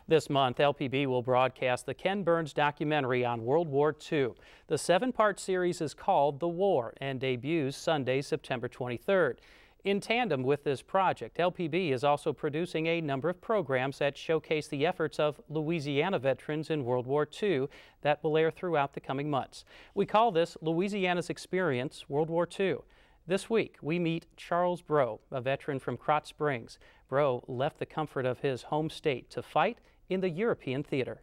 This month, LPB will broadcast the Ken Burns documentary on World War II. The 7-part series is called The War and debuts Sunday, September 23rd. In tandem with this project, LPB is also producing a number of programs that showcase the efforts of Louisiana veterans in World War II that will air throughout the coming months. We call this Louisiana's Experience World War II. This week, we meet Charles Breaux, a veteran from Krotz Springs. Breaux left the comfort of his home state to fight in the European theater.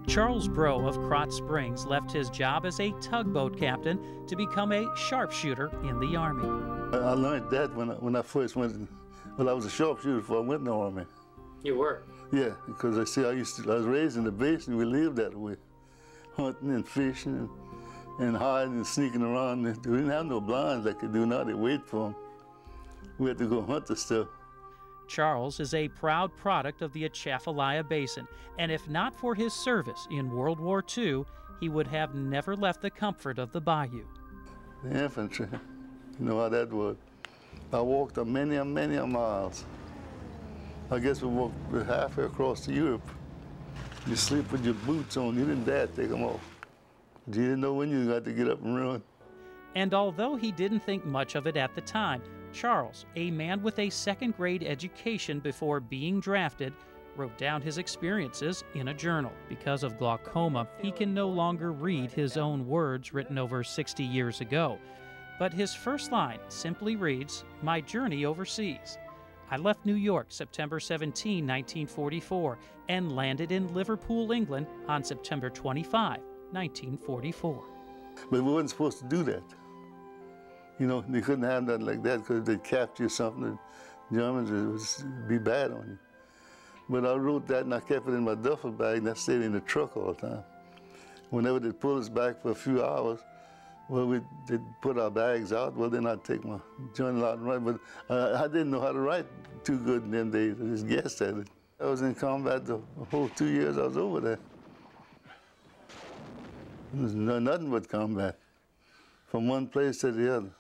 Charles Breaux of Krotz Springs left his job as a tugboat captain to become a sharpshooter in the Army. I learned that when I first went. Well, I was a sharpshooter before I went in the Army. You were? Yeah, because I was raised in the basin. We lived that way, hunting and fishing and hiding and sneaking around. We didn't have no blinds like they do now. They wait for them. We had to go hunt the stuff. Charles is a proud product of the Atchafalaya basin, and if not for his service in World War II, he would have never left the comfort of the bayou. The infantry, you know how that was. I walked many miles. I guess we walked halfway across to Europe. You sleep with your boots on. You didn't dare take them off. You didn't know when you got to get up and run. And although he didn't think much of it at the time, Charles, a man with a second-grade education before being drafted, wrote down his experiences in a journal. Because of glaucoma, he can no longer read his own words written over 60 years ago. But his first line simply reads, "My journey overseas. I left New York September 17, 1944, and landed in Liverpool, England on September 25, 1944. But we weren't supposed to do that. You know, they couldn't have nothing like that because if they'd capture something, the Germans would be bad on you. But I wrote that and I kept it in my duffel bag and I stayed in the truck all the time. Whenever they'd pull us back for a few hours, well, they'd put our bags out. Well, then I'd take my journal out and write. But I didn't know how to write too good in them days. I just guessed at it. I was in combat the whole 2 years I was over there. It was nothing but combat, from one place to the other.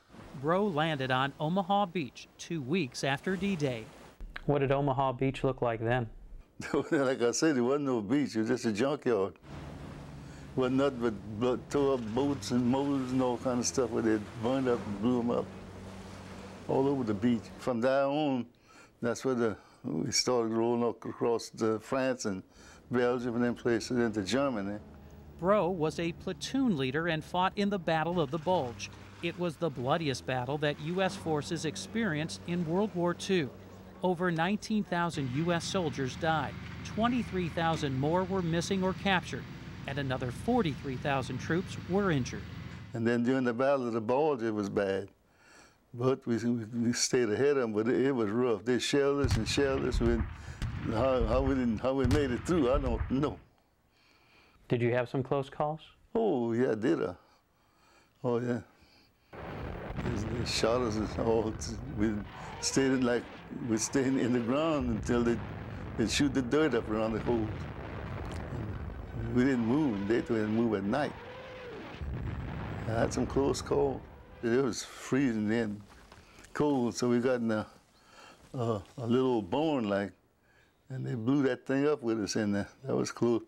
Breaux landed on Omaha Beach 2 weeks after D-Day. What did Omaha Beach look like then? Like I said, there wasn't no beach. It was just a junkyard. Wasn't nothing but tore up boats and motors and all kind of stuff where they burned up and blew them up all over the beach. From there on, that's where we started rolling across France and Belgium and then places into Germany. Breaux was a platoon leader and fought in the Battle of the Bulge. It was the bloodiest battle that U.S. forces experienced in World War II. Over 19,000 U.S. soldiers died, 23,000 more were missing or captured, and another 43,000 troops were injured. And then during the Battle of the Bulge, it was bad. But we stayed ahead of them, but it was rough. They shelled us and shelled us. How we made it through, I don't know. Did you have some close calls? Oh, yeah, did I? Oh, yeah. They shot us all. We stayed in the ground until they'd shoot the dirt up around the holes. We didn't move. They didn't move at night. I had some close calls. It was freezing then, cold, so we got in a little barn like, and they blew that thing up with us in there. That was cool.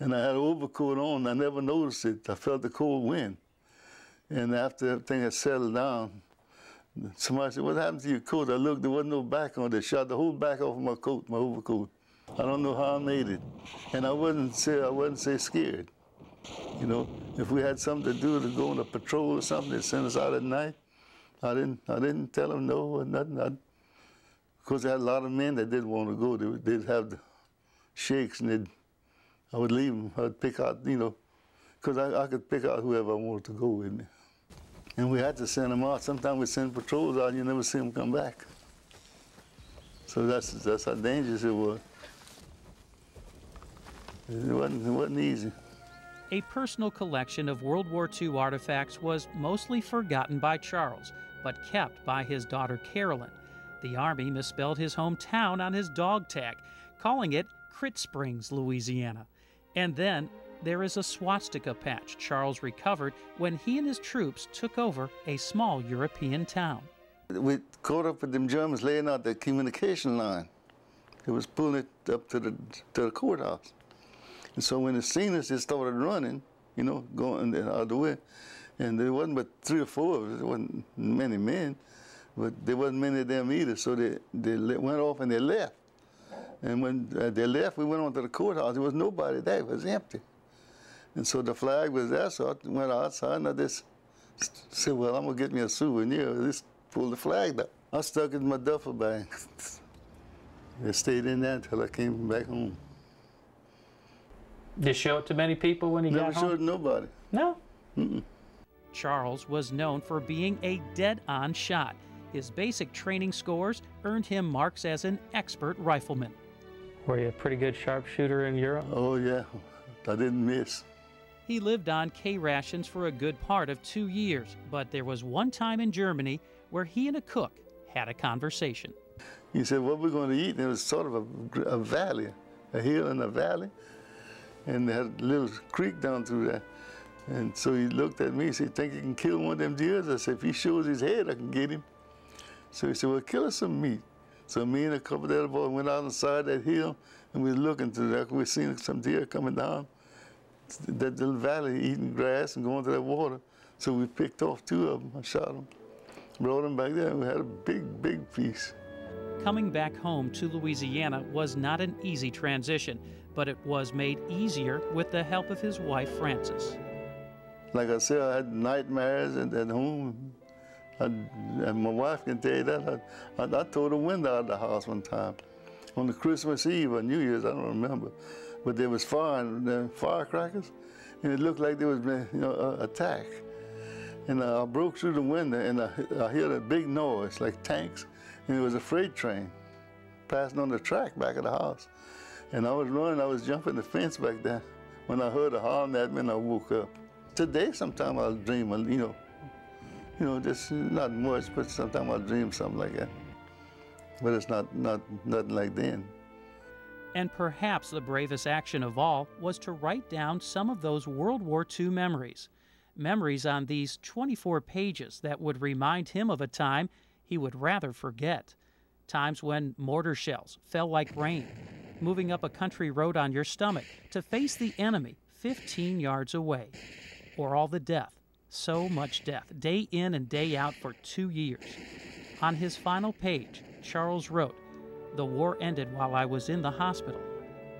And I had an overcoat on. I never noticed it. I felt the cold wind. And after everything had settled down, somebody said, "What happened to your coat?" I looked, there wasn't no back on it. They shot the whole back off of my coat, my overcoat. I don't know how I made it. And I wasn't scared. You know, if we had something to do to go on a patrol or something, they'd send us out at night. I didn't tell them no or nothing. Because I had a lot of men that didn't want to go. They'd have the shakes and I would leave them. I'd pick out, you know, because I could pick out whoever I wanted to go with me. And we had to send them out. Sometimes we'd send patrols out and you never see them come back. So that's how dangerous it was. It wasn't easy. A personal collection of World War II artifacts was mostly forgotten by Charles, but kept by his daughter Carolyn. The Army misspelled his hometown on his dog tag, calling it Krotz Springs, Louisiana. And then there is a swastika patch Charles recovered when he and his troops took over a small European town. We caught up with them Germans laying out the communication line. It was pulling it up to the courthouse. And so when they seen us, they started running, you know, going the other way. And there wasn't but 3 or 4 of us. There wasn't many men, but there wasn't many of them either. So they went off and they left. And when they left, we went on to the courthouse. There was nobody there. It was empty. And so the flag was there, so I went outside and I just said, well, I'm going to get me a souvenir. I just pulled the flag up. I stuck it in my duffel bag. It stayed in there until I came back home. Did you show it to many people when he got home? Never showed it to nobody. No? Mm-mm. Charles was known for being a dead-on shot. His basic training scores earned him marks as an expert rifleman. Were you a pretty good sharpshooter in Europe? Oh, yeah. I didn't miss. He lived on K rations for a good part of 2 years, but there was one time in Germany where he and a cook had a conversation. He said, what we're going to eat? And it was sort of a valley, a hill and a valley. And they had a little creek down through there. And so he looked at me, he said, think you can kill one of them deers? I said, if he shows his head, I can get him. So he said, well, kill us some meat. So me and a couple of the other boys went out on the side of that hill, and we were looking through there. We seen some deer coming down that little valley, eating grass and going to that water. So we picked off 2 of them. I shot them, brought them back there, and we had a big, big piece. Coming back home to Louisiana was not an easy transition, but it was made easier with the help of his wife, Frances. Like I said, I had nightmares at home. And my wife can tell you that. I tore the window out of the house one time. On the Christmas Eve or New Year's, I don't remember. But there was firecrackers, and it looked like there was an attack. And I broke through the window, and I heard a big noise, like tanks, and it was a freight train passing on the track back of the house. And I was running, I was jumping the fence back there when I heard a hollering at me, and I woke up. Today, sometimes I'll dream, just not much, but sometimes I'll dream something like that. But it's nothing like then. And perhaps the bravest action of all was to write down some of those World War II memories. Memories on these 24 pages that would remind him of a time he would rather forget. Times when mortar shells fell like rain, moving up a country road on your stomach to face the enemy 15 yards away. Or all the death, so much death, day in and day out for 2 years. On his final page, Charles wrote, "The war ended while I was in the hospital.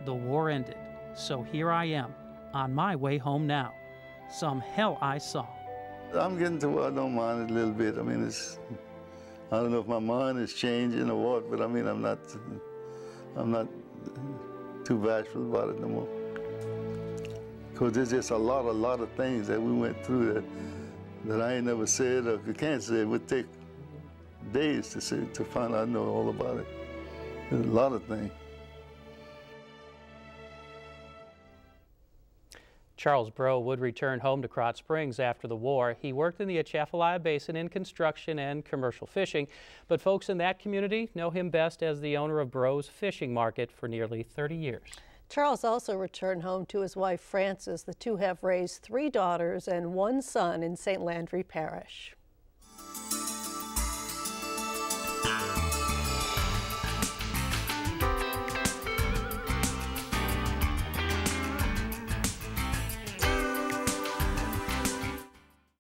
The war ended, so here I am, on my way home now. Some hell I saw." I'm getting to where I don't mind it a little bit. I mean, I don't know if my mind is changing or what, but I mean, I'm not too bashful about it no more. Because there's just a lot of things that we went through that I ain't never said or can't say. It would take days to find out, know all about it. There's a lot of things. Charles Breaux would return home to Krotz Springs after the war. He worked in the Atchafalaya Basin in construction and commercial fishing, but folks in that community know him best as the owner of Breaux's Fishing Market for nearly 30 years. Charles also returned home to his wife, Frances. The two have raised 3 daughters and 1 son in St. Landry Parish.